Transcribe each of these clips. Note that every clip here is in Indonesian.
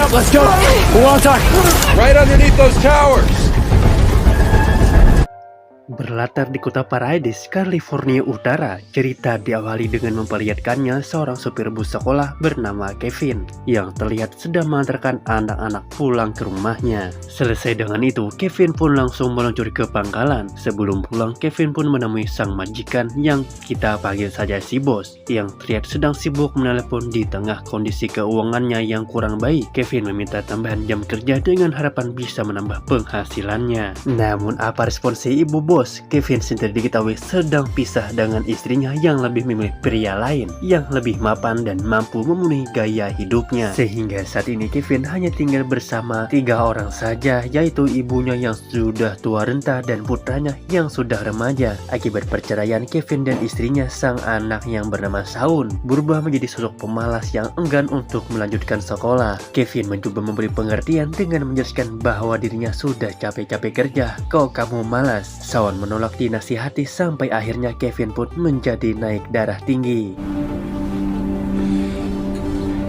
up, let's go. Who wants our... Right underneath those towers. Berlatar di kota Paradise, California Utara, cerita diawali dengan memperlihatkannya seorang supir bus sekolah bernama Kevin yang terlihat sedang mengantarkan anak-anak pulang ke rumahnya. Selesai dengan itu, Kevin pun langsung meluncur ke pangkalan. Sebelum pulang, Kevin pun menemui sang majikan yang kita panggil saja si bos, yang terlihat sedang sibuk menelepon di tengah kondisi keuangannya yang kurang baik. Kevin meminta tambahan jam kerja dengan harapan bisa menambah penghasilannya. Namun apa respon si ibu bos? Kevin sendiri diketahui sedang pisah dengan istrinya yang lebih memilih pria lain yang lebih mapan dan mampu memenuhi gaya hidupnya. Sehingga saat ini Kevin hanya tinggal bersama 3 orang saja, yaitu ibunya yang sudah tua renta dan putranya yang sudah remaja. Akibat perceraian Kevin dan istrinya, sang anak yang bernama Shaun berubah menjadi sosok pemalas yang enggan untuk melanjutkan sekolah. Kevin mencoba memberi pengertian dengan menjelaskan bahwa dirinya sudah capek-capek kerja. Kok kamu malas? Shaun menolak dinasihati sampai akhirnya Kevin pun menjadi naik darah tinggi.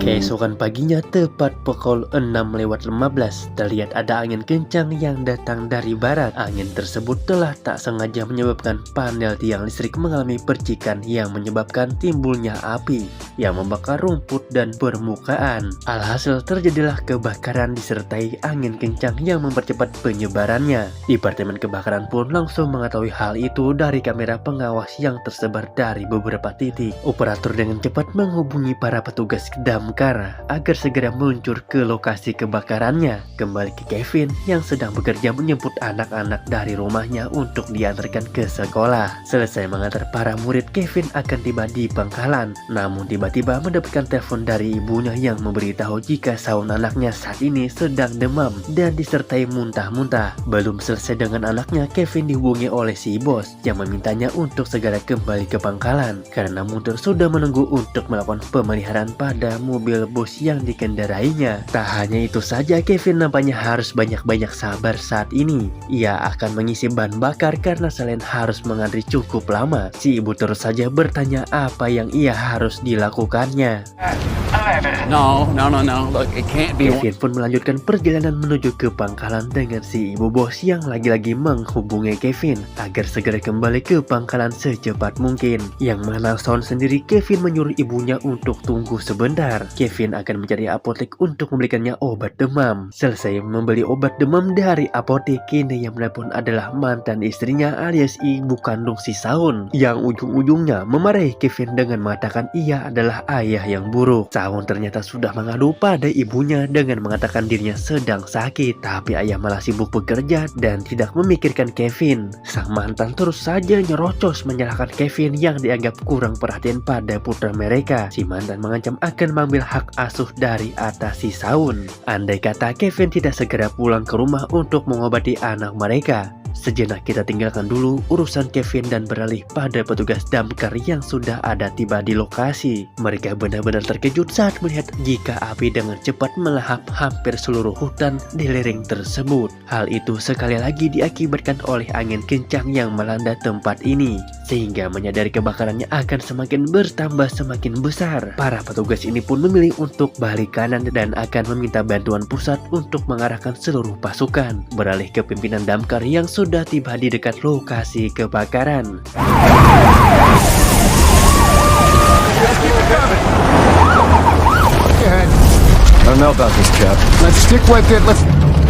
Keesokan paginya tepat pukul 6:15 terlihat ada angin kencang yang datang dari barat. Angin tersebut telah tak sengaja menyebabkan panel tiang listrik mengalami percikan yang menyebabkan timbulnya api yang membakar rumput dan permukaan. Alhasil terjadilah kebakaran disertai angin kencang yang mempercepat penyebarannya. Departemen kebakaran pun langsung mengetahui hal itu dari kamera pengawas yang tersebar dari beberapa titik. Operator dengan cepat menghubungi para petugas damkar agar segera meluncur ke lokasi kebakarannya. Kembali ke Kevin yang sedang bekerja menjemput anak-anak dari rumahnya untuk diantarkan ke sekolah. Selesai mengantar para murid, Kevin akan tiba di pangkalan. Namun tiba-tiba mendapatkan telepon dari ibunya yang memberitahu jika Shaun anaknya saat ini sedang demam dan disertai muntah-muntah. Belum selesai dengan anaknya, Kevin dihubungi oleh si bos yang memintanya untuk segera kembali ke pangkalan karena mundur sudah menunggu untuk melakukan pemeliharaan pada mobil bus yang dikendarainya. Tak hanya itu saja, Kevin nampaknya harus banyak-banyak sabar saat ini. Ia akan mengisi bahan bakar karena selain harus mengantri cukup lama, si ibu terus saja bertanya apa yang ia harus dilakukannya. No. Look, it can't be... Kevin pun melanjutkan perjalanan menuju ke pangkalan dengan si ibu bos yang lagi-lagi menghubungi Kevin agar segera kembali ke pangkalan secepat mungkin. Yang mengenal Shaun sendiri, Kevin menyuruh ibunya untuk tunggu sebentar. Kevin akan mencari apotek untuk membelikannya obat demam. Selesai membeli obat demam dari apotek, kini yang menelpon adalah mantan istrinya alias ibu kandung si Shaun yang ujung-ujungnya memarahi Kevin dengan mengatakan ia adalah ayah yang buruk. Shaun ternyata sudah mengadu pada ibunya dengan mengatakan dirinya sedang sakit, tapi ayah malah sibuk bekerja dan tidak memikirkan Kevin. Sang mantan terus saja nyerocos menyalahkan Kevin yang dianggap kurang perhatian pada putra mereka. Si mantan mengancam akan mengambil hak asuh dari atas si Shaun andai kata Kevin tidak segera pulang ke rumah untuk mengobati anak mereka. Sejenak kita tinggalkan dulu urusan Kevin dan beralih pada petugas damkar yang sudah ada tiba di lokasi. Mereka benar-benar terkejut saat melihat jika api dengan cepat melahap hampir seluruh hutan di lereng tersebut. Hal itu sekali lagi diakibatkan oleh angin kencang yang melanda tempat ini, sehingga menyadari kebakarannya akan semakin bertambah semakin besar. Para petugas ini pun memilih untuk balik kanan dan akan meminta bantuan pusat untuk mengarahkan seluruh pasukan beralih ke pimpinan damkar yang sudah tiba di dekat lokasi kebakaran. I don't know about this, Jeff. Let's stick with it.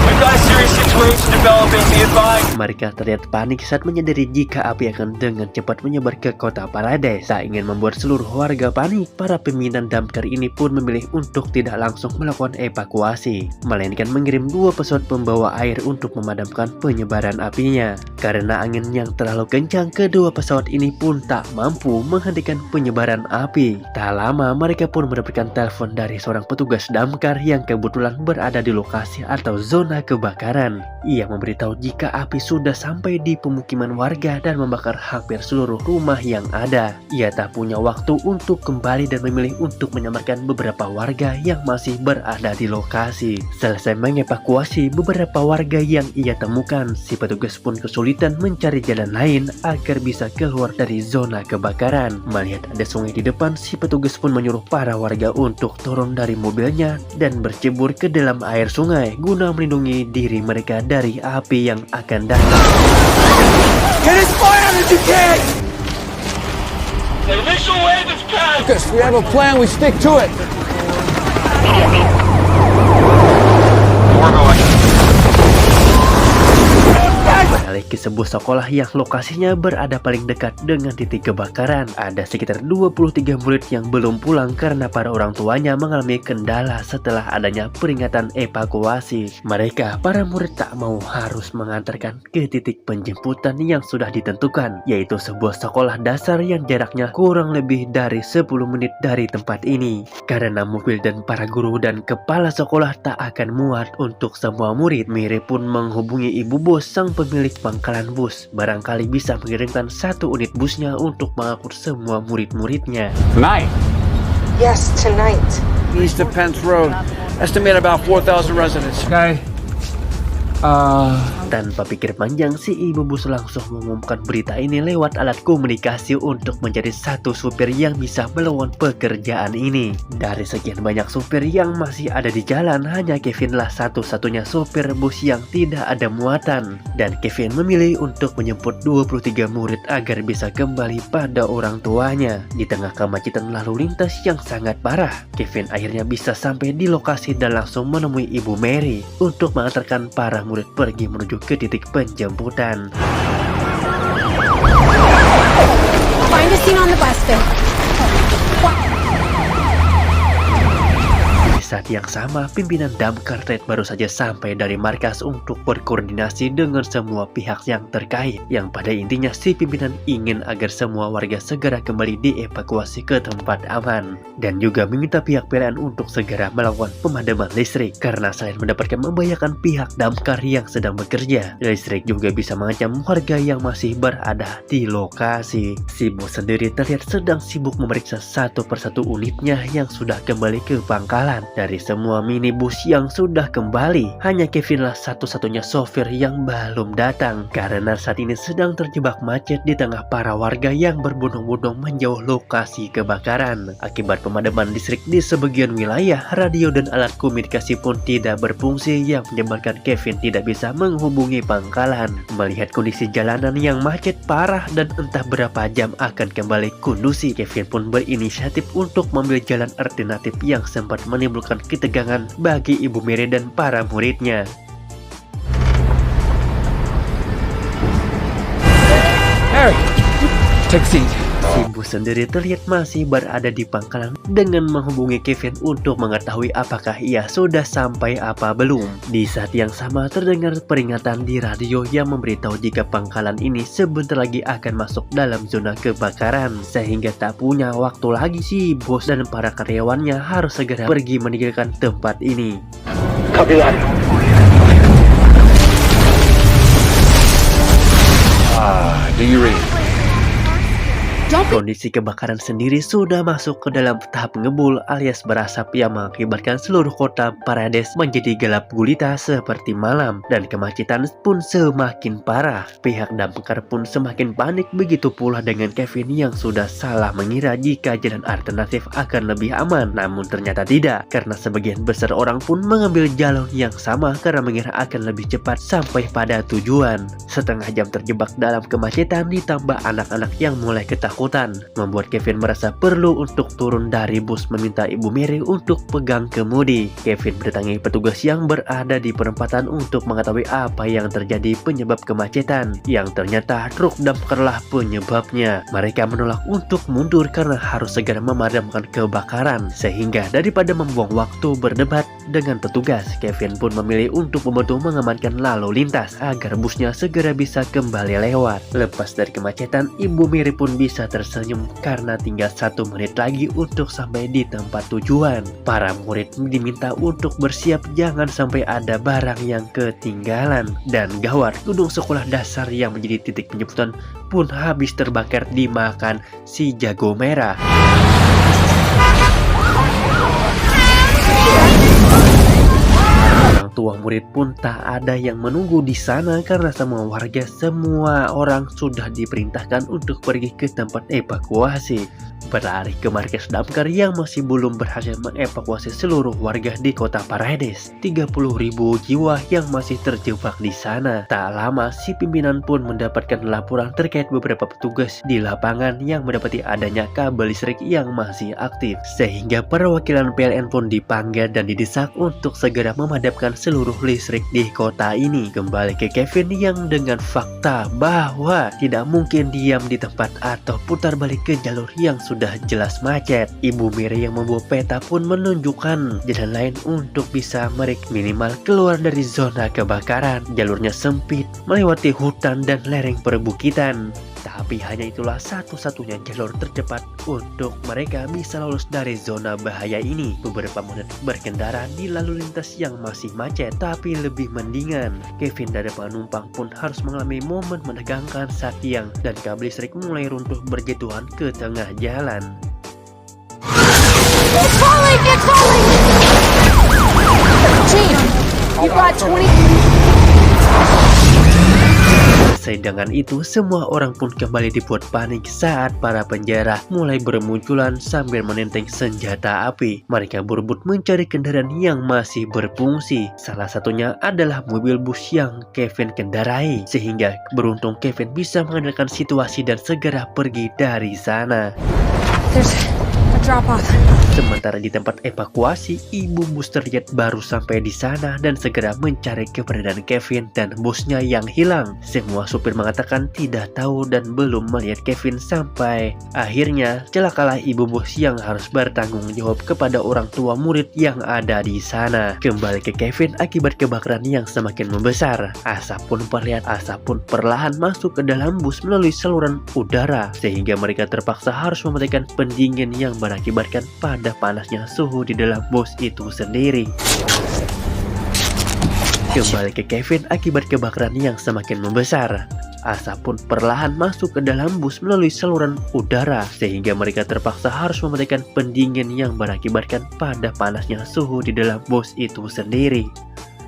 We've got a serious situation developing. Be advised. Mereka terlihat panik saat menyadari jika api akan dengan cepat menyebar ke kota Paradise. Tak ingin membuat seluruh warga panik, para pimpinan damkar ini pun memilih untuk tidak langsung melakukan evakuasi, melainkan mengirim 2 pesawat pembawa air untuk memadamkan penyebaran apinya. Karena angin yang terlalu kencang, kedua pesawat ini pun tak mampu menghentikan penyebaran api. Tak lama mereka pun mendapatkan telepon dari seorang petugas damkar yang kebetulan berada di lokasi atau zona zona kebakaran. Ia memberitahu jika api sudah sampai di pemukiman warga dan membakar hampir seluruh rumah yang ada. Ia tak punya waktu untuk kembali dan memilih untuk menyamarkan beberapa warga yang masih berada di lokasi. Selesai mengevakuasi beberapa warga yang ia temukan, si petugas pun kesulitan mencari jalan lain agar bisa keluar dari zona kebakaran. Melihat ada sungai di depan, si petugas pun menyuruh para warga untuk turun dari mobilnya dan bercebur ke dalam air sungai guna melindungi diri mereka dari api yang akan datang. Get as far out as you can! The initial wave is passed! Lucas, we have a plan. We stick to it. We're going. Beralih ke sebuah sekolah yang lokasinya berada paling dekat dengan titik kebakaran. Ada sekitar 23 murid yang belum pulang karena para orang tuanya mengalami kendala setelah adanya peringatan evakuasi. Mereka, para murid, tak mau harus mengantarkan ke titik penjemputan yang sudah ditentukan, yaitu sebuah sekolah dasar yang jaraknya kurang lebih dari 10 menit dari tempat ini. Karena mobil dan para guru dan kepala sekolah tak akan muat untuk semua murid, Mary pun menghubungi ibu bos sang pemilik pangkalan bus. Barangkali bisa mengirimkan 1 unit busnya untuk mengangkut semua murid-muridnya. Tonight. Yes, tonight. East of Pence Road. Estimate about 4,000 residents. Okay. Tanpa pikir panjang, si ibu bus langsung mengumumkan berita ini lewat alat komunikasi untuk mencari 1 supir yang bisa melawan pekerjaan ini. Dari sekian banyak supir yang masih ada di jalan, hanya Kevinlah satu-satunya supir bus yang tidak ada muatan. Dan Kevin memilih untuk menjemput 23 murid agar bisa kembali pada orang tuanya. Di tengah kemacetan lalu lintas yang sangat parah, Kevin akhirnya bisa sampai di lokasi dan langsung menemui ibu Mary untuk mengantarkan para murid pergi menuju ke titik penjemputan. Find a scene on the bus then. Di saat yang sama, pimpinan damkar Red baru saja sampai dari markas untuk berkoordinasi dengan semua pihak yang terkait. Yang pada intinya si pimpinan ingin agar semua warga segera kembali dievakuasi ke tempat aman. Dan juga meminta pihak PLN untuk segera melakukan pemadaman listrik. Karena selain mendapatkan membahayakan pihak damkar yang sedang bekerja, listrik juga bisa mengancam warga yang masih berada di lokasi. Si bos sendiri terlihat sedang sibuk memeriksa satu persatu unitnya yang sudah kembali ke pangkalan. Dari semua minibus yang sudah kembali, hanya Kevinlah satu-satunya sopir yang belum datang karena saat ini sedang terjebak macet di tengah para warga yang berbondong-bondong menjauh lokasi kebakaran. Akibat pemadaman listrik di sebagian wilayah, radio dan alat komunikasi pun tidak berfungsi yang menyebabkan Kevin tidak bisa menghubungi pangkalan. Melihat kondisi jalanan yang macet parah dan entah berapa jam akan kembali kondusif, Kevin pun berinisiatif untuk memilih jalan alternatif yang sempat menimbulkan ketegangan bagi ibu Mary dan para muridnya. Mary, take a seat. Si bos sendiri terlihat masih berada di pangkalan dengan menghubungi Kevin untuk mengetahui apakah ia sudah sampai apa belum. Di saat yang sama terdengar peringatan di radio yang memberitahu jika pangkalan ini sebentar lagi akan masuk dalam zona kebakaran. Sehingga tak punya waktu lagi si bos dan para karyawannya harus segera pergi meninggalkan tempat ini. Copy that. Do you read? Kondisi kebakaran sendiri sudah masuk ke dalam tahap ngebul alias berasap yang mengakibatkan seluruh kota Parades menjadi gelap gulita seperti malam dan kemacetan pun semakin parah. Pihak damkar pun semakin panik, begitu pula dengan Kevin yang sudah salah mengira jika jalan alternatif akan lebih aman. Namun ternyata tidak, karena sebagian besar orang pun mengambil jalur yang sama karena mengira akan lebih cepat sampai pada tujuan. Setengah jam terjebak dalam kemacetan ditambah anak-anak yang mulai ketakutan, membuat Kevin merasa perlu untuk turun dari bus meminta ibu Mary untuk pegang kemudi. Kevin mendatangi petugas yang berada di perempatan untuk mengetahui apa yang terjadi penyebab kemacetan, yang ternyata truk damkarlah penyebabnya. Mereka menolak untuk mundur karena harus segera memadamkan kebakaran, sehingga daripada membuang waktu berdebat dengan petugas, Kevin pun memilih untuk membantu mengamankan lalu lintas agar busnya segera bisa kembali lewat. Lepas dari kemacetan, ibu Mary pun bisa bisa tersenyum karena tinggal 1 menit lagi untuk sampai di tempat tujuan. Para murid diminta untuk bersiap jangan sampai ada barang yang ketinggalan. Dan gawat, gedung sekolah dasar yang menjadi titik penjemputan pun habis terbakar dimakan si jago merah. Tua murid pun tak ada yang menunggu di sana karena semua orang sudah diperintahkan untuk pergi ke tempat evakuasi. Berlari ke markas damkar yang masih belum berhasil mengevakuasi seluruh warga di kota Paredes. 30.000 jiwa yang masih terjebak di sana. Tak lama si pimpinan pun mendapatkan laporan terkait beberapa petugas di lapangan yang mendapati adanya kabel listrik yang masih aktif. Sehingga perwakilan PLN pun dipanggil dan didesak untuk segera memadamkan seluruh listrik di kota ini. Kembali ke Kevin yang dengan fakta bahwa tidak mungkin diam di tempat atau putar balik ke jalur yang sudah jelas macet. Ibu Mary yang membawa peta pun menunjukkan jalan lain untuk bisa minimal keluar dari zona kebakaran. Jalurnya sempit, melewati hutan dan lereng perbukitan. Tapi hanya itulah satu-satunya jalur tercepat untuk mereka bisa lolos dari zona bahaya ini. Beberapa menit berkendara di lalu lintas yang masih macet, tapi lebih mendingan. Kevin dan penumpang pun harus mengalami momen menegangkan saat tiang dan kabel listrik mulai runtuh berjatuhan ke tengah jalan. It's falling! Team, you've got 20... Dengan itu, semua orang pun kembali dibuat panik saat para penjara mulai bermunculan sambil menenteng senjata api. Mereka berebut mencari kendaraan yang masih berfungsi. Salah satunya adalah mobil bus yang Kevin kendarai. Sehingga beruntung Kevin bisa mengandalkan situasi dan segera pergi dari sana. There's a drop-off. Sementara di tempat evakuasi, ibu bus terlihat baru sampai di sana dan segera mencari keberadaan Kevin dan busnya yang hilang. Semua supir mengatakan tidak tahu dan belum melihat Kevin sampai akhirnya celakalah ibu bus yang harus bertanggung jawab kepada orang tua murid yang ada di sana. Kembali ke Kevin akibat kebakaran yang semakin membesar. Asap pun perlahan masuk ke dalam bus melalui saluran udara sehingga mereka terpaksa harus mematikan pendingin yang berakibatkan pada panasnya suhu di dalam bus itu sendiri. Kembali ke Kevin akibat kebakaran yang semakin membesar. Asap pun perlahan masuk ke dalam bus melalui saluran udara sehingga mereka terpaksa harus mematikan pendingin yang berakibatkan pada panasnya suhu di dalam bus itu sendiri.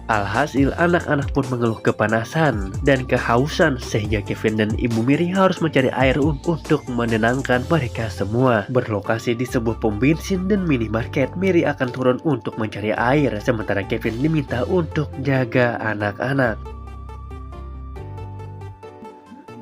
Alhasil anak-anak pun mengeluh kepanasan dan kehausan sehingga Kevin dan Ibu Mary harus mencari air untuk menenangkan mereka semua. Berlokasi di sebuah pom bensin dan minimarket, Mary akan turun untuk mencari air sementara Kevin diminta untuk jaga anak-anak.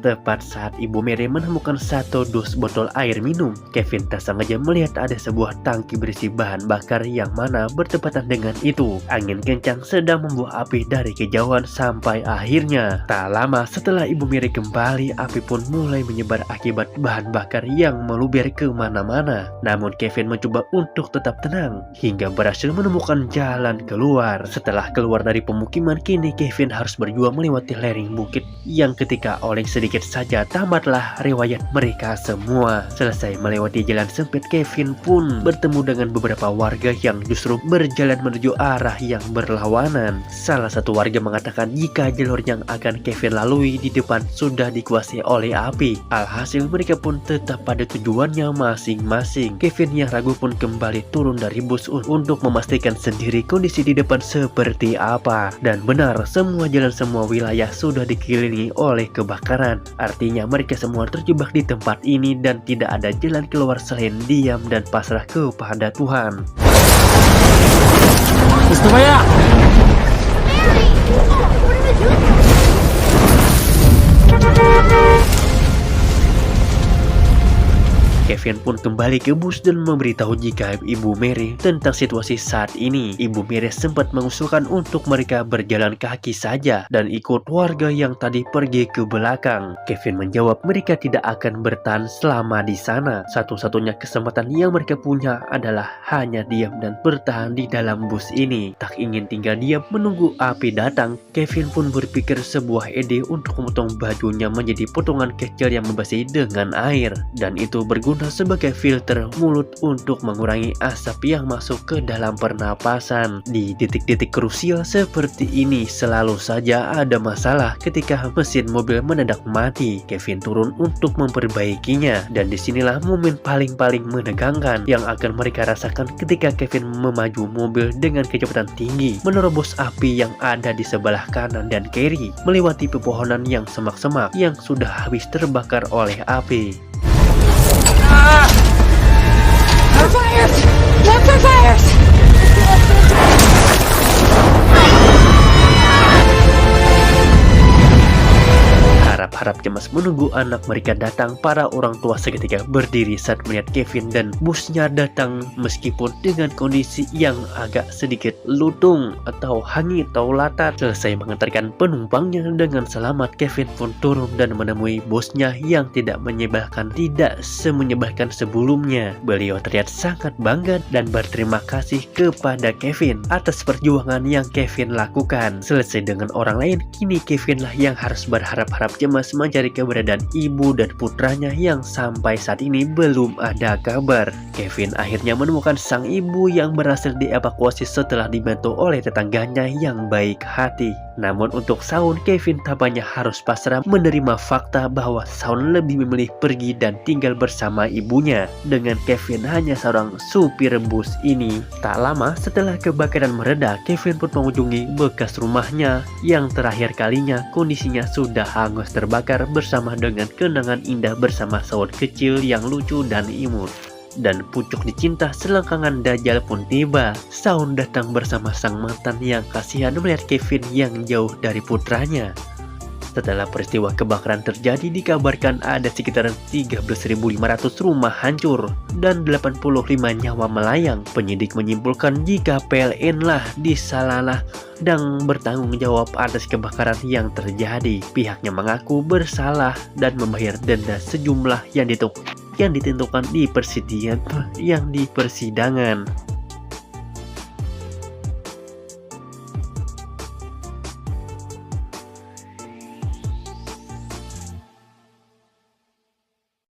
Tepat saat Ibu Mary menemukan 1 dus botol air minum, Kevin tak sengaja melihat ada sebuah tangki berisi bahan bakar yang mana bertepatan dengan itu. Angin kencang sedang membuah api dari kejauhan sampai akhirnya. Tak lama setelah Ibu Mary kembali, api pun mulai menyebar akibat bahan bakar yang meluber kemana-mana. Namun Kevin mencoba untuk tetap tenang hingga berhasil menemukan jalan keluar. Setelah keluar dari pemukiman, kini Kevin harus berjuang melewati lereng bukit yang ketika oleng sedikit saja tamatlah riwayat mereka semua. Selesai melewati jalan sempit, Kevin pun bertemu dengan beberapa warga yang justru berjalan menuju arah yang berlawanan. Salah satu warga mengatakan jika jalur yang akan Kevin lalui di depan sudah dikuasai oleh api. Alhasil mereka pun tetap pada tujuannya masing-masing. Kevin yang ragu pun kembali turun dari bus untuk memastikan sendiri kondisi di depan seperti apa. Dan benar, semua jalan semua wilayah sudah dikelilingi oleh kebakaran. Artinya mereka semua terjebak di tempat ini dan tidak ada jalan keluar selain diam dan pasrah kepada Tuhan. Kevin pun kembali ke bus dan memberitahu jika Ibu Mary tentang situasi saat ini. Ibu Mary sempat mengusulkan untuk mereka berjalan kaki saja dan ikut warga yang tadi pergi ke belakang. Kevin menjawab mereka tidak akan bertahan selama di sana. Satu-satunya kesempatan yang mereka punya adalah hanya diam dan bertahan di dalam bus ini. Tak ingin tinggal diam menunggu api datang, Kevin pun berpikir sebuah ide untuk memotong bajunya menjadi potongan kecil yang membasahi dengan air, dan itu berguna sebagai filter mulut untuk mengurangi asap yang masuk ke dalam pernapasan. Di titik-titik krusial seperti ini selalu saja ada masalah ketika mesin mobil mendadak mati. Kevin turun untuk memperbaikinya, dan disinilah momen paling menegangkan yang akan mereka rasakan ketika Kevin memaju mobil dengan kecepatan tinggi, menerobos api yang ada di sebelah kanan dan kiri, melewati pepohonan yang semak-semak yang sudah habis terbakar oleh api. More fires! Look for fires! Harap-harap cemas menunggu anak mereka datang, para orang tua seketika berdiri saat melihat Kevin dan busnya datang meskipun dengan kondisi yang agak sedikit lutung atau hangit atau latar. Selesai mengantarkan penumpangnya dengan selamat, Kevin pun turun dan menemui bosnya yang tidak semenyebalkan sebelumnya. Beliau terlihat sangat bangga dan berterima kasih kepada Kevin atas perjuangan yang Kevin lakukan. Selesai dengan orang lain, kini Kevinlah yang harus berharap-harap cemas mencari keberadaan ibu dan putranya yang sampai saat ini belum ada kabar. Kevin akhirnya menemukan sang ibu yang berhasil dievakuasi setelah dibantu oleh tetangganya yang baik hati. Namun untuk Shaun, Kevin tampaknya harus pasrah menerima fakta bahwa Shaun lebih memilih pergi dan tinggal bersama ibunya. Dengan Kevin hanya seorang supir bus ini. Tak lama setelah kebakaran mereda, Kevin pun mengunjungi bekas rumahnya yang terakhir kalinya kondisinya sudah hangus terbakar bersama dengan kenangan indah bersama Shaun kecil yang lucu dan imut. Dan pucuk dicinta selangkangan Dajjal pun tiba. Shaun datang bersama sang mantan yang kasihan melihat Kevin yang jauh dari putranya. Setelah peristiwa kebakaran terjadi, dikabarkan ada sekitar 13.500 rumah hancur dan 85 nyawa melayang. Penyidik menyimpulkan jika PLN lah disalah dan bertanggung jawab atas kebakaran yang terjadi. Pihaknya mengaku bersalah dan membayar denda sejumlah yang ditentukan di persidangan.